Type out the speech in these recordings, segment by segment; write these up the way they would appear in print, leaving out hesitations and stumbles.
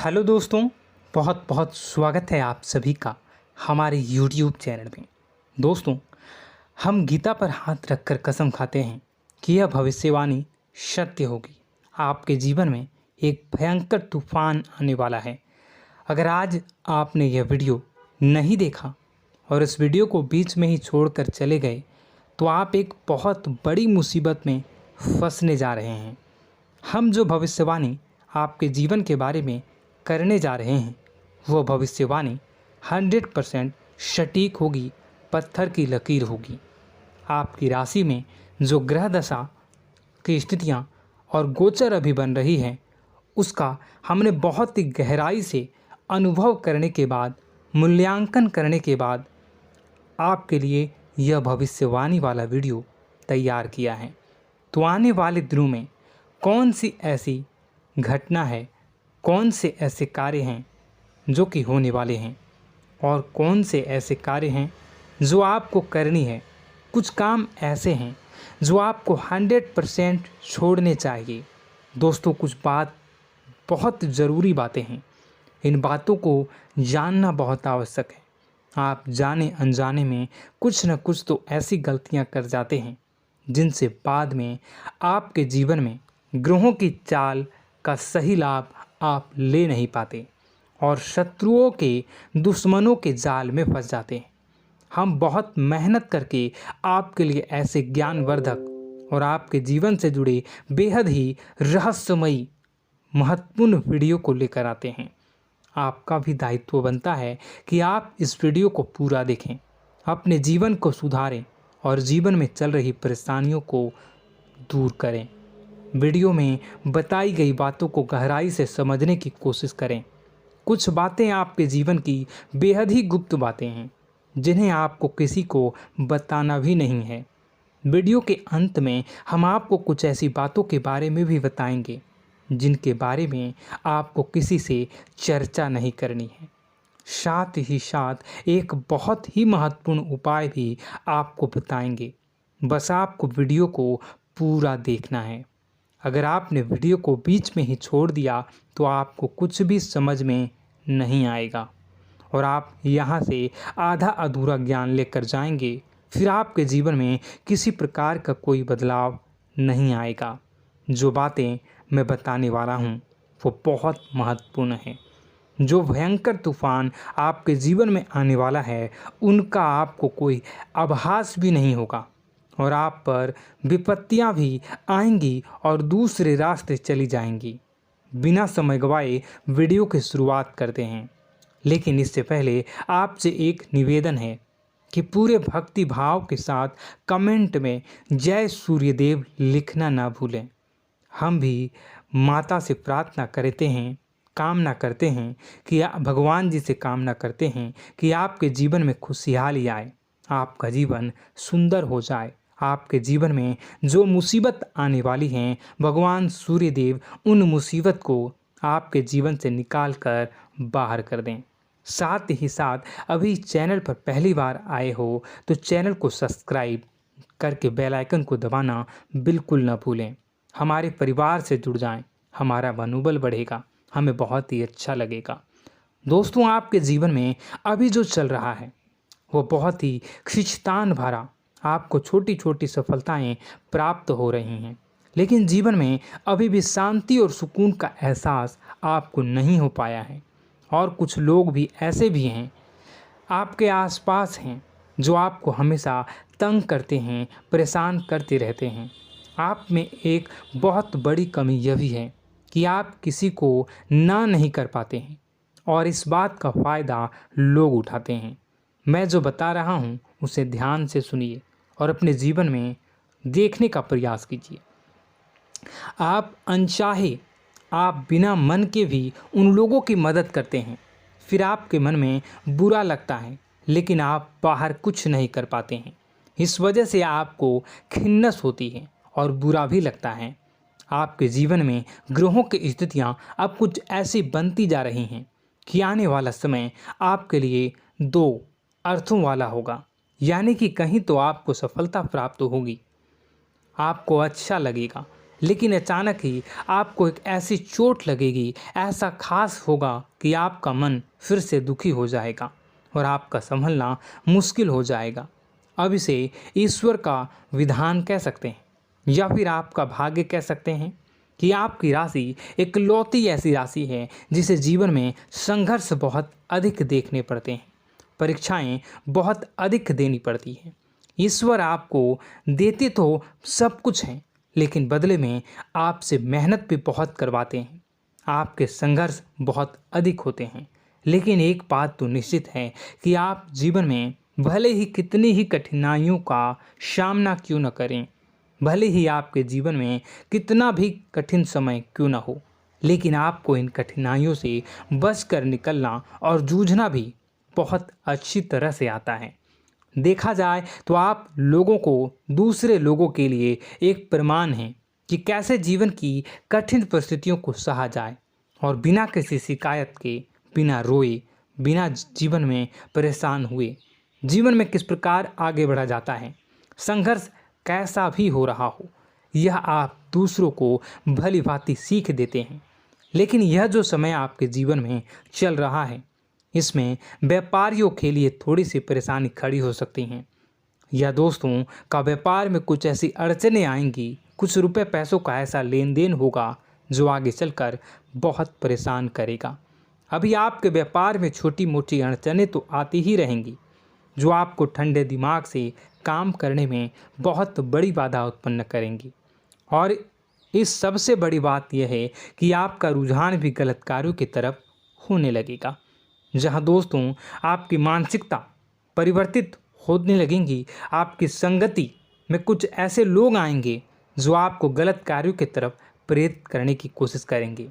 Hello दोस्तों, बहुत बहुत स्वागत है आप सभी का हमारे YouTube चैनल में। दोस्तों, हम गीता पर हाथ रखकर कसम खाते हैं कि यह भविष्यवाणी सत्य होगी। आपके जीवन में एक भयंकर तूफान आने वाला है। अगर आज आपने यह वीडियो नहीं देखा और इस वीडियो को बीच में ही छोड़कर चले गए तो आप एक बहुत बड़ी मुसीबत में फंसने जा रहे हैं। हम जो भविष्यवाणी आपके जीवन के बारे में करने जा रहे हैं वो भविष्यवाणी 100% सटीक होगी, पत्थर की लकीर होगी। आपकी राशि में जो ग्रह दशा की स्थितियाँ और गोचर अभी बन रही हैं उसका हमने बहुत ही गहराई से अनुभव करने के बाद, मूल्यांकन करने के बाद आपके लिए यह भविष्यवाणी वाला वीडियो तैयार किया है। तो आने वाले दिनों में कौन सी ऐसी घटना है, कौन से ऐसे कार्य हैं जो कि होने वाले हैं और कौन से ऐसे कार्य हैं जो आपको करनी है। कुछ काम ऐसे हैं जो आपको 100% छोड़ने चाहिए। दोस्तों, कुछ बात बहुत ज़रूरी बातें हैं। इन बातों को जानना बहुत आवश्यक है। आप जाने अनजाने में कुछ न कुछ तो ऐसी गलतियां कर जाते हैं जिनसे बाद में आपके जीवन में ग्रहों की चाल का सही लाभ आप ले नहीं पाते और शत्रुओं के, दुश्मनों के जाल में फंस जाते हैं। हम बहुत मेहनत करके आपके लिए ऐसे ज्ञानवर्धक और आपके जीवन से जुड़े बेहद ही रहस्यमयी महत्वपूर्ण वीडियो को लेकर आते हैं। आपका भी दायित्व बनता है कि आप इस वीडियो को पूरा देखें, अपने जीवन को सुधारें और जीवन में चल रही परेशानियों को दूर करें। वीडियो में बताई गई बातों को गहराई से समझने की कोशिश करें। कुछ बातें आपके जीवन की बेहद ही गुप्त बातें हैं जिन्हें आपको किसी को बताना भी नहीं है। वीडियो के अंत में हम आपको कुछ ऐसी बातों के बारे में भी बताएंगे जिनके बारे में आपको किसी से चर्चा नहीं करनी है। साथ ही साथ एक बहुत ही महत्वपूर्ण उपाय भी आपको बताएंगे। बस आपको वीडियो को पूरा देखना है। अगर आपने वीडियो को बीच में ही छोड़ दिया तो आपको कुछ भी समझ में नहीं आएगा और आप यहाँ से आधा अधूरा ज्ञान लेकर जाएंगे। फिर आपके जीवन में किसी प्रकार का कोई बदलाव नहीं आएगा। जो बातें मैं बताने वाला हूँ वो बहुत महत्वपूर्ण है। जो भयंकर तूफान आपके जीवन में आने वाला है उनका आपको कोई आभास भी नहीं होगा और आप पर विपत्तियां भी आएंगी और दूसरे रास्ते चली जाएंगी। बिना समय गवाए वीडियो की शुरुआत करते हैं, लेकिन इससे पहले आपसे एक निवेदन है कि पूरे भक्ति भाव के साथ कमेंट में जय सूर्यदेव लिखना ना भूलें। हम भी माता से प्रार्थना करते हैं, कामना करते हैं कि भगवान जी से कामना करते हैं कि आपके जीवन में खुशहाली आए, आपका जीवन सुंदर हो जाए। आपके जीवन में जो मुसीबत आने वाली हैं भगवान सूर्यदेव उन मुसीबत को आपके जीवन से निकाल कर बाहर कर दें। साथ ही साथ अभी चैनल पर पहली बार आए हो तो चैनल को सब्सक्राइब करके बेल आइकन को दबाना बिल्कुल न भूलें। हमारे परिवार से जुड़ जाएं, हमारा मनोबल बढ़ेगा, हमें बहुत ही अच्छा लगेगा। दोस्तों, आपके जीवन में अभी जो चल रहा है वो बहुत ही खींचतान भरा, आपको छोटी छोटी सफलताएं प्राप्त हो रही हैं, लेकिन जीवन में अभी भी शांति और सुकून का एहसास आपको नहीं हो पाया है। और कुछ लोग भी ऐसे भी हैं आपके आसपास हैं जो आपको हमेशा तंग करते हैं, परेशान करते रहते हैं। आप में एक बहुत बड़ी कमी यह भी है कि आप किसी को ना नहीं कर पाते हैं और इस बात का फ़ायदा लोग उठाते हैं। मैं जो बता रहा हूँ उसे ध्यान से सुनिए और अपने जीवन में देखने का प्रयास कीजिए। आप अनचाहे, आप बिना मन के भी उन लोगों की मदद करते हैं, फिर आपके मन में बुरा लगता है लेकिन आप बाहर कुछ नहीं कर पाते हैं। इस वजह से आपको खिन्नस होती है और बुरा भी लगता है। आपके जीवन में ग्रहों की स्थितियाँ अब कुछ ऐसी बनती जा रही हैं कि आने वाला समय आपके लिए दो अर्थों वाला होगा। यानी कि कहीं तो आपको सफलता प्राप्त होगी, आपको अच्छा लगेगा, लेकिन अचानक ही आपको एक ऐसी चोट लगेगी, ऐसा खास होगा कि आपका मन फिर से दुखी हो जाएगा और आपका संभलना मुश्किल हो जाएगा। अब इसे ईश्वर का विधान कह सकते हैं या फिर आपका भाग्य कह सकते हैं कि आपकी राशि इकलौती ऐसी राशि है जिसे जीवन में संघर्ष बहुत अधिक देखने पड़ते हैं, परीक्षाएं बहुत अधिक देनी पड़ती हैं। ईश्वर आपको देते तो सब कुछ हैं, लेकिन बदले में आपसे मेहनत भी बहुत करवाते हैं। आपके संघर्ष बहुत अधिक होते हैं, लेकिन एक बात तो निश्चित है कि आप जीवन में भले ही कितनी ही कठिनाइयों का सामना क्यों न करें, भले ही आपके जीवन में कितना भी कठिन समय क्यों न हो, लेकिन आपको इन कठिनाइयों से बचकर निकलना और जूझना भी बहुत अच्छी तरह से आता है। देखा जाए तो आप लोगों को दूसरे लोगों के लिए एक प्रमाण हैं कि कैसे जीवन की कठिन परिस्थितियों को सहा जाए और बिना किसी शिकायत के, बिना रोए, बिना जीवन में परेशान हुए जीवन में किस प्रकार आगे बढ़ा जाता है। संघर्ष कैसा भी हो रहा हो, यह आप दूसरों को भली भांति सीख देते हैं। लेकिन यह जो समय आपके जीवन में चल रहा है, इसमें व्यापारियों के लिए थोड़ी सी परेशानी खड़ी हो सकती हैं, या दोस्तों का व्यापार में कुछ ऐसी अड़चनें आएंगी, कुछ रुपए पैसों का ऐसा लेन देन होगा जो आगे चलकर बहुत परेशान करेगा। अभी आपके व्यापार में छोटी मोटी अड़चनें तो आती ही रहेंगी, जो आपको ठंडे दिमाग से काम करने में बहुत बड़ी बाधा उत्पन्न करेंगी। और इस सबसे बड़ी बात यह है कि आपका रुझान भी गलत कार्यों की तरफ होने लगेगा, जहां दोस्तों आपकी मानसिकता परिवर्तित होने लगेंगी। आपकी संगति में कुछ ऐसे लोग आएंगे जो आपको गलत कार्यों की तरफ प्रेरित करने की कोशिश करेंगे।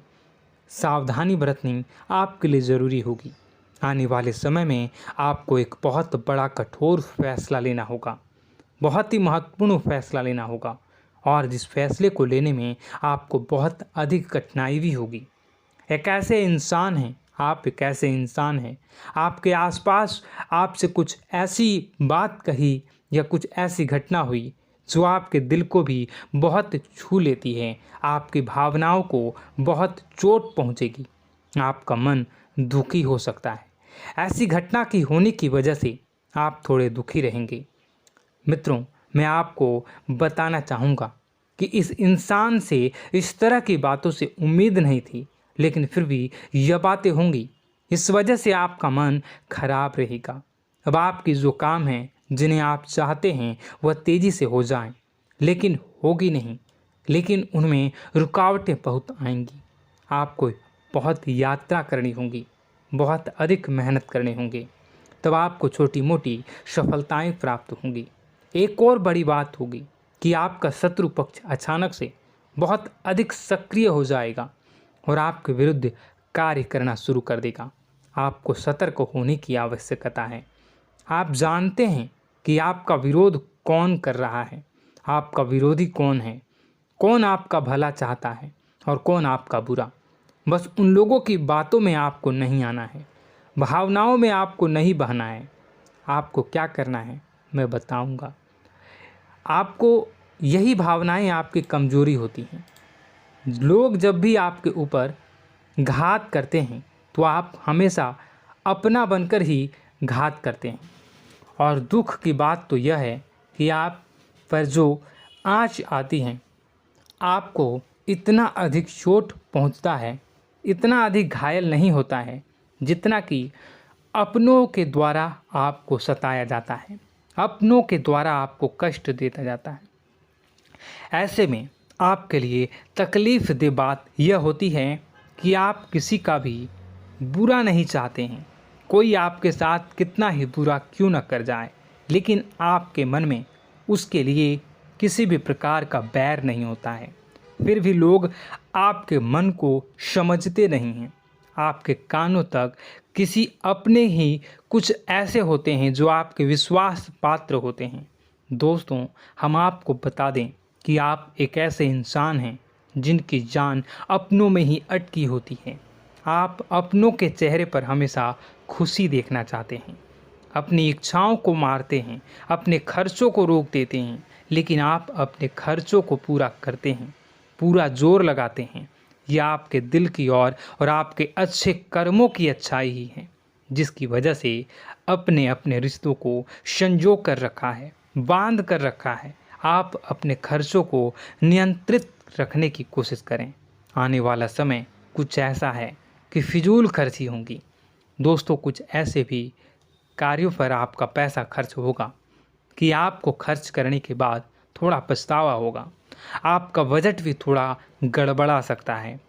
सावधानी बरतनी आपके लिए ज़रूरी होगी। आने वाले समय में आपको एक बहुत बड़ा कठोर फैसला लेना होगा, बहुत ही महत्वपूर्ण फैसला लेना होगा, और जिस फैसले को लेने में आपको बहुत अधिक कठिनाई भी होगी। एक ऐसे इंसान हैं, आप एक ऐसे इंसान हैं, आपके आसपास आपसे कुछ ऐसी बात कही या कुछ ऐसी घटना हुई जो आपके दिल को भी बहुत छू लेती है, आपकी भावनाओं को बहुत चोट पहुंचेगी, आपका मन दुखी हो सकता है। ऐसी घटना की होने की वजह से आप थोड़े दुखी रहेंगे। मित्रों, मैं आपको बताना चाहूँगा कि इस इंसान से इस तरह की बातों से उम्मीद नहीं थी, लेकिन फिर भी यह बातें होंगी। इस वजह से आपका मन खराब रहेगा। अब आपकी जो काम है, जिन्हें आप चाहते हैं वह तेज़ी से हो जाएं, लेकिन होगी नहीं, लेकिन उनमें रुकावटें बहुत आएंगी। आपको बहुत यात्रा करनी होगी, बहुत अधिक मेहनत करने होंगे, तब आपको छोटी मोटी सफलताएं प्राप्त होंगी। एक और बड़ी बात होगी कि आपका शत्रु पक्ष अचानक से बहुत अधिक सक्रिय हो जाएगा और आपके विरुद्ध कार्य करना शुरू कर देगा। आपको सतर्क होने की आवश्यकता है। आप जानते हैं कि आपका विरोध कौन कर रहा है, आपका विरोधी कौन है, कौन आपका भला चाहता है और कौन आपका बुरा। बस उन लोगों की बातों में आपको नहीं आना है, भावनाओं में आपको नहीं बहना है। आपको क्या करना है मैं बताऊंगा। आपको यही भावनाएं आपकी कमजोरी होती हैं। लोग जब भी आपके ऊपर घात करते हैं तो आप हमेशा अपना बनकर ही घात करते हैं। और दुख की बात तो यह है कि आप पर जो आँच आती है, आपको इतना अधिक चोट पहुंचता है, इतना अधिक घायल नहीं होता है जितना कि अपनों के द्वारा आपको सताया जाता है, अपनों के द्वारा आपको कष्ट देता जाता है। ऐसे में आपके लिए तकलीफ़ दे बात यह होती है कि आप किसी का भी बुरा नहीं चाहते हैं। कोई आपके साथ कितना ही बुरा क्यों न कर जाए, लेकिन आपके मन में उसके लिए किसी भी प्रकार का बैर नहीं होता है। फिर भी लोग आपके मन को समझते नहीं हैं। आपके कानों तक किसी अपने ही कुछ ऐसे होते हैं जो आपके विश्वास पात्र होते हैं। दोस्तों, हम आपको बता दें कि आप एक ऐसे इंसान हैं जिनकी जान अपनों में ही अटकी होती है। आप अपनों के चेहरे पर हमेशा खुशी देखना चाहते हैं, अपनी इच्छाओं को मारते हैं, अपने खर्चों को रोक देते हैं, लेकिन आप अपने खर्चों को पूरा करते हैं। पूरा जोर लगाते हैं, यह आपके दिल की और आपके अच्छे कर्मों की अच्छाई ही है, जिसकी वजह से अपने अपने रिश्तों को संजो कर रखा है, बांध कर रखा है। आप अपने खर्चों को नियंत्रित रखने की कोशिश करें। आने वाला समय कुछ ऐसा है कि फिजूल खर्ची होंगी। दोस्तों, कुछ ऐसे भी कार्यों पर आपका पैसा खर्च होगा कि आपको खर्च करने के बाद थोड़ा पछतावा होगा। आपका बजट भी थोड़ा गड़बड़ा सकता है।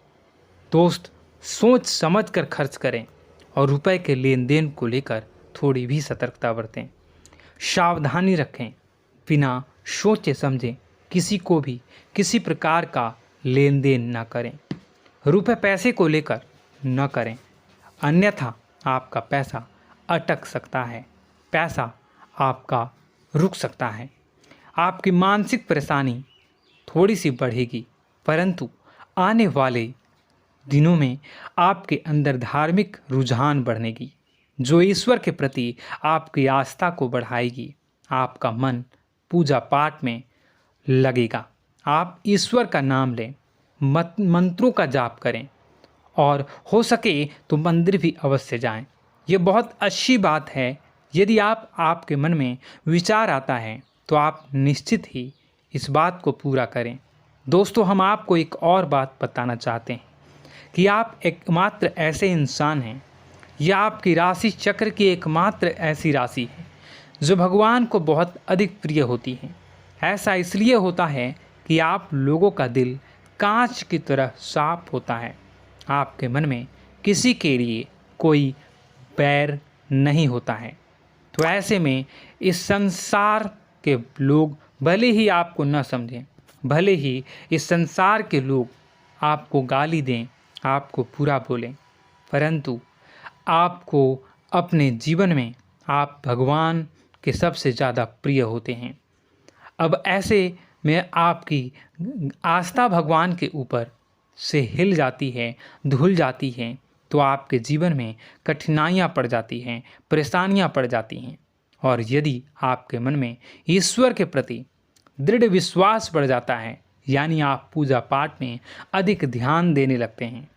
दोस्त, सोच समझ कर खर्च करें और रुपए के लेन देन को लेकर थोड़ी भी सतर्कता बरतें। सावधानी रखें, बिना सोचे समझे किसी को भी किसी प्रकार का लेन देन न करें। रुपए पैसे को लेकर न करें, अन्यथा आपका पैसा अटक सकता है, पैसा आपका रुक सकता है। आपकी मानसिक परेशानी थोड़ी सी बढ़ेगी, परंतु आने वाले दिनों में आपके अंदर धार्मिक रुझान बढ़नेगी, जो ईश्वर के प्रति आपकी आस्था को बढ़ाएगी। आपका मन पूजा पाठ में लगेगा। आप ईश्वर का नाम लें, मंत्रों का जाप करें और हो सके तो मंदिर भी अवश्य जाएं। ये बहुत अच्छी बात है। यदि आपके मन में विचार आता है तो आप निश्चित ही इस बात को पूरा करें। दोस्तों, हम आपको एक और बात बताना चाहते हैं कि आप एकमात्र ऐसे इंसान हैं, यह आपकी राशि चक्र की एकमात्र ऐसी राशि है जो भगवान को बहुत अधिक प्रिय होती है। ऐसा इसलिए होता है कि आप लोगों का दिल कांच की तरह साफ होता है। आपके मन में किसी के लिए कोई बैर नहीं होता है। तो ऐसे में इस संसार के लोग भले ही आपको न समझें, भले ही इस संसार के लोग आपको गाली दें, आपको बुरा बोलें, परंतु आपको अपने जीवन में आप भगवान के सबसे ज़्यादा प्रिय होते हैं। अब ऐसे में आपकी आस्था भगवान के ऊपर से हिल जाती है, धुल जाती है, तो आपके जीवन में कठिनाइयाँ पड़ जाती हैं, परेशानियाँ पड़ जाती हैं। और यदि आपके मन में ईश्वर के प्रति दृढ़ विश्वास बढ़ जाता है, यानी आप पूजा पाठ में अधिक ध्यान देने लगते हैं,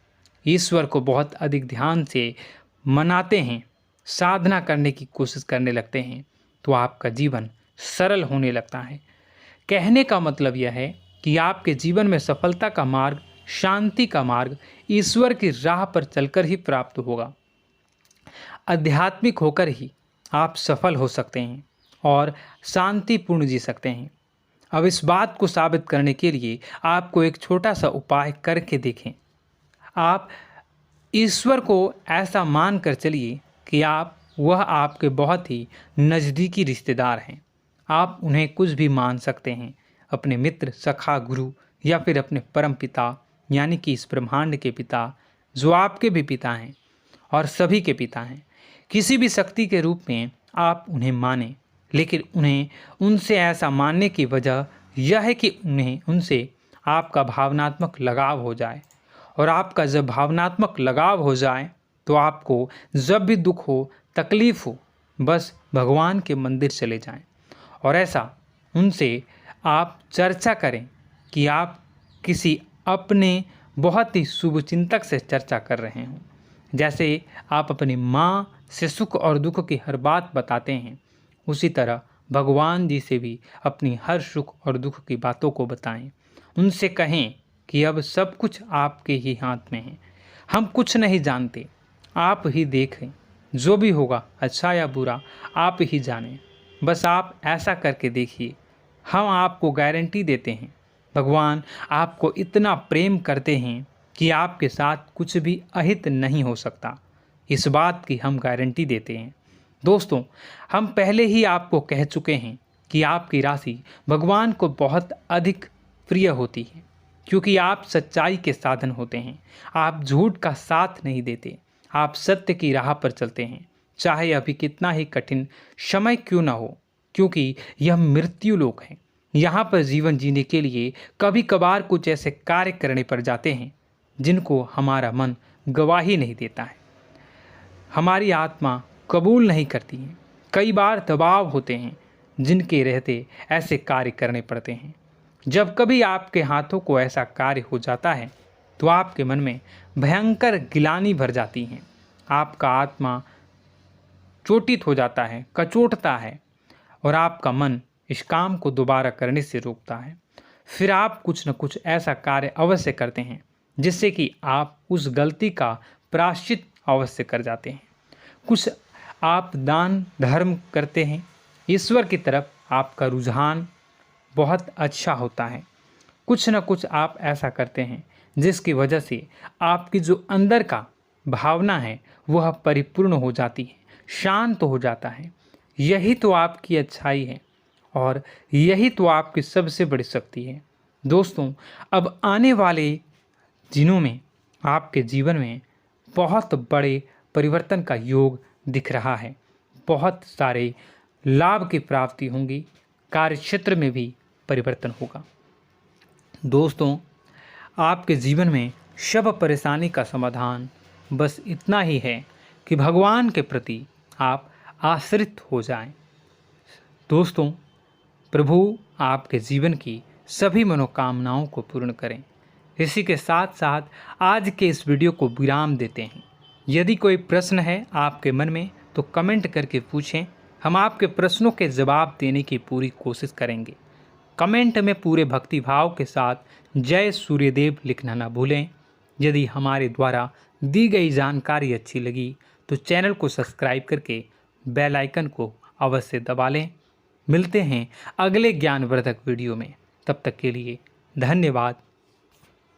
ईश्वर को बहुत अधिक ध्यान से मनाते हैं, साधना करने की कोशिश करने लगते हैं, तो आपका जीवन सरल होने लगता है। कहने का मतलब यह है कि आपके जीवन में सफलता का मार्ग, शांति का मार्ग ईश्वर की राह पर चलकर ही प्राप्त होगा। आध्यात्मिक होकर ही आप सफल हो सकते हैं और शांतिपूर्ण जी सकते हैं। अब इस बात को साबित करने के लिए आपको एक छोटा सा उपाय करके देखें। आप ईश्वर को ऐसा मान कर चलिए कि वह आपके बहुत ही नज़दीकी रिश्तेदार हैं। आप उन्हें कुछ भी मान सकते हैं, अपने मित्र, सखा, गुरु या फिर अपने परम पिता, यानी कि इस ब्रह्मांड के पिता, जो आपके भी पिता हैं और सभी के पिता हैं। किसी भी शक्ति के रूप में आप उन्हें मानें, लेकिन उन्हें उनसे ऐसा मानने की वजह यह है कि उनसे आपका भावनात्मक लगाव हो जाए। और आपका जब भावनात्मक लगाव हो जाए तो आपको जब भी दुख हो, तकलीफ़ हो, बस भगवान के मंदिर चले जाएं और ऐसा उनसे आप चर्चा करें कि आप किसी अपने बहुत ही शुभचिंतक से चर्चा कर रहे हों। जैसे आप अपनी माँ से सुख और दुख की हर बात बताते हैं, उसी तरह भगवान जी से भी अपनी हर सुख और दुख की बातों को बताएं। उनसे कहें कि अब सब कुछ आपके ही हाथ में है, हम कुछ नहीं जानते, आप ही देखें, जो भी होगा अच्छा या बुरा आप ही जानें। बस आप ऐसा करके देखिए, हम आपको गारंटी देते हैं, भगवान आपको इतना प्रेम करते हैं कि आपके साथ कुछ भी अहित नहीं हो सकता। इस बात की हम गारंटी देते हैं। दोस्तों, हम पहले ही आपको कह चुके हैं कि आपकी राशि भगवान को बहुत अधिक प्रिय होती है, क्योंकि आप सच्चाई के साधन होते हैं। आप झूठ का साथ नहीं देते, आप सत्य की राह पर चलते हैं, चाहे अभी कितना ही कठिन समय क्यों ना हो, क्योंकि यह मृत्यु लोक है। यहाँ पर जीवन जीने के लिए कभी कभार कुछ ऐसे कार्य करने पड़ जाते हैं जिनको हमारा मन गवाही नहीं देता है, हमारी आत्मा कबूल नहीं करती है। कई बार दबाव होते हैं जिनके रहते ऐसे कार्य करने पड़ते हैं। जब कभी आपके हाथों को ऐसा कार्य हो जाता है तो आपके मन में भयंकर गिलानी भर जाती है। आपका आत्मा चोटित हो जाता है, कचोटता है और आपका मन इस काम को दोबारा करने से रोकता है। फिर आप कुछ न कुछ ऐसा कार्य अवश्य करते हैं जिससे कि आप उस गलती का प्रायश्चित अवश्य कर जाते हैं। कुछ आप दान धर्म करते हैं। ईश्वर की तरफ आपका रुझान बहुत अच्छा होता है। कुछ न कुछ आप ऐसा करते हैं जिसकी वजह से आपकी जो अंदर का भावना है वह परिपूर्ण हो जाती है, शांत हो जाता है। यही तो आपकी अच्छाई है और यही तो आपकी सबसे बड़ी शक्ति है। दोस्तों, अब आने वाले दिनों में आपके जीवन में बहुत बड़े परिवर्तन का योग दिख रहा है। बहुत सारे लाभ की प्राप्ति होंगी, कार्यक्षेत्र में भी परिवर्तन होगा। दोस्तों, आपके जीवन में सब परेशानी का समाधान बस इतना ही है कि भगवान के प्रति आप आश्रित हो जाएं। दोस्तों, प्रभु आपके जीवन की सभी मनोकामनाओं को पूर्ण करें। इसी के साथ साथ आज के इस वीडियो को विराम देते हैं। यदि कोई प्रश्न है आपके मन में तो कमेंट करके पूछें, हम आपके प्रश्नों के जवाब देने की पूरी कोशिश करेंगे। कमेंट में पूरे भक्तिभाव के साथ जय सूर्यदेव लिखना ना भूलें। यदि हमारे द्वारा दी गई जानकारी अच्छी लगी तो चैनल को सब्सक्राइब करके बेल आइकन को अवश्य दबा लें। मिलते हैं अगले ज्ञानवर्धक वीडियो में। तब तक के लिए धन्यवाद।